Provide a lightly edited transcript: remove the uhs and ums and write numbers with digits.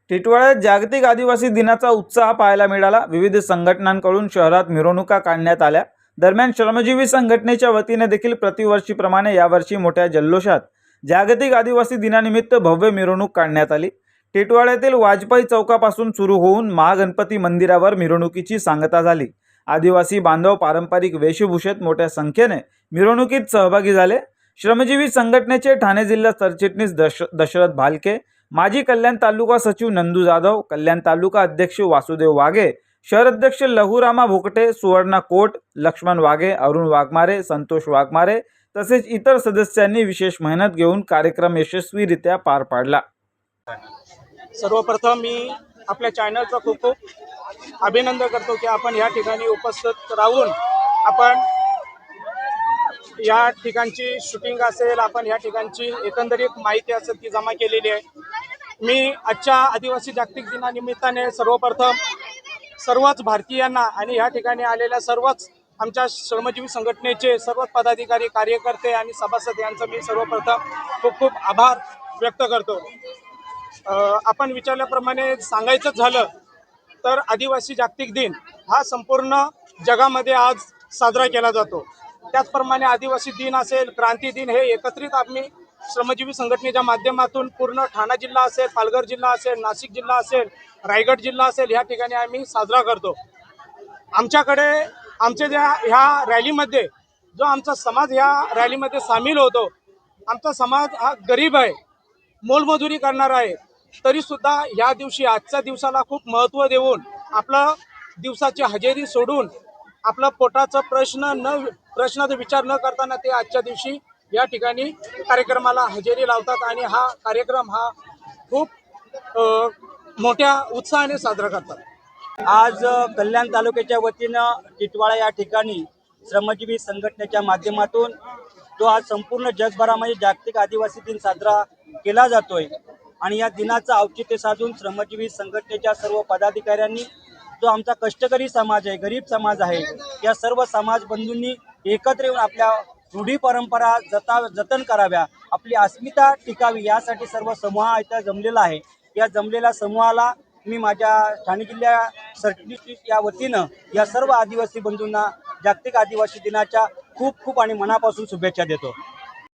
टिटवाळ्यात जागतिक आदिवासी दिनाचा उत्साह पाहायला मिळाला। विविध संघटनांकडून शहरात मिरवणुका काढण्यात आल्या। दरम्यान श्रमजीवी संघटनेच्या वतीने देखील प्रतिवर्षीप्रमाणे यावर्षी मोठ्या जल्लोषात जागतिक आदिवासी दिनानिमित्त भव्य मिरवणूक काढण्यात आली। टिटवाळ्यातील वाजपेयी चौकापासून सुरू होऊन महागणपती मंदिरावर मिरवणुकीची सांगता झाली। आदिवासी बांधव पारंपरिक वेशभूषेत मोठ्या संख्येने मिरवणुकीत सहभागी झाले। श्रमजीवी संघटनेचे ठाणे जिल्हा सरचिटणीस दशरथ भालके, माजी कल्याण तालुका सचिव नंदू जाधव, कल्याण तालुका अध्यक्ष वासुदेव वाघे, शहर अध्यक्ष लहुरामा भोकटे, सुवर्णा कोट, लक्ष्मण वाघे, अरुण वाघमारे, संतोष वाघमारे तसेच इतर सदस्यांनी विशेष मेहनत घेऊन कार्यक्रम यशस्वीरित्या पार पाडला। सर्वप्रथम मी आपल्या चॅनलचा खूप खूप अभिनंदन करतो की आपण या ठिकाणी उपस्थित राहून आपण या ठिकाणची शूटिंग असेल, आपण या ठिकाणची एकंदरीत माहिती असेल ती जमा केलेली आहे। मी आजच्या आदिवासी जागतिक दिनानिमित्ताने सर्वप्रथम सर्वच भारतीयांना आणि या ठिकाणी आलेल्या सर्वच आमच्या श्रमजीवी संघटनेचे सर्वच पदाधिकारी, कार्यकर्ते आणि सभासद यांचं मी सर्वप्रथम खूप खूप आभार व्यक्त करतो। आपण विचारल्याप्रमाणे सांगायचं झालं तर आदिवासी जागतिक दिन हा संपूर्ण जगामध्ये आज साजरा केला जातो। त्याचप्रमाणे आदिवासी दिन असेल, क्रांती दिन हे एकत्रित आम्ही श्रमजीवी संघटनेच्या माध्यमातून पूर्ण ठाणा जिल्हा असेल, पालघर जिल्हा असेल, नाशिक जिल्हा असेल, रायगड जिल्हा असेल या ठिकाणी आम्ही साजरा करतो। आमच्याकडे ह्या रॅलीमध्ये जो आमचा समाज ह्या रॅलीमध्ये सामील होतो, आमचा समाज हा गरीब आहे, मोलमजुरी करणारा आहे, तरीसुद्धा या दिवशी आजच्या दिवसाला खूप महत्त्व देऊन आपलं दिवसाची हजेरी सोडून आपला पोटाचा प्रश्नाचा विचार न करताना ते आजच्या दिवशी या ठिकाणी कार्यक्रमाला हजेरी लावतात आणि हा कार्यक्रम हा खूप मोठ्या उत्साहाने साजरा करतात। आज कल्याण तालुक्याच्या वतीनं टिटवाळा या ठिकाणी श्रमजीवी संघटनेच्या माध्यमातून जो आज संपूर्ण जगभरामध्ये जागतिक आदिवासी दिन साजरा केला जातोय आणि या दिनाचं औचित्य साधून श्रमजीवी संघटनेच्या सर्व पदाधिकाऱ्यांनी जो आमचा कष्टकरी समाज आहे, गरीब समाज आहे, या सर्व समाज बंधूंनी एकत्र येऊन आपल्या रूढी परंपरा जतन कराव्या, आपली अस्मिता टिकावी यासाठी सर्व समूह इथं जमलेला आहे। या जमलेल्या समूहाला मी माझ्या ठाणे जिल्हा सरचिटणीस या वतीनं या सर्व आदिवासी बंधूंना जागतिक आदिवासी दिनाच्या खूप खूप आणि मनापासून शुभेच्छा देतो।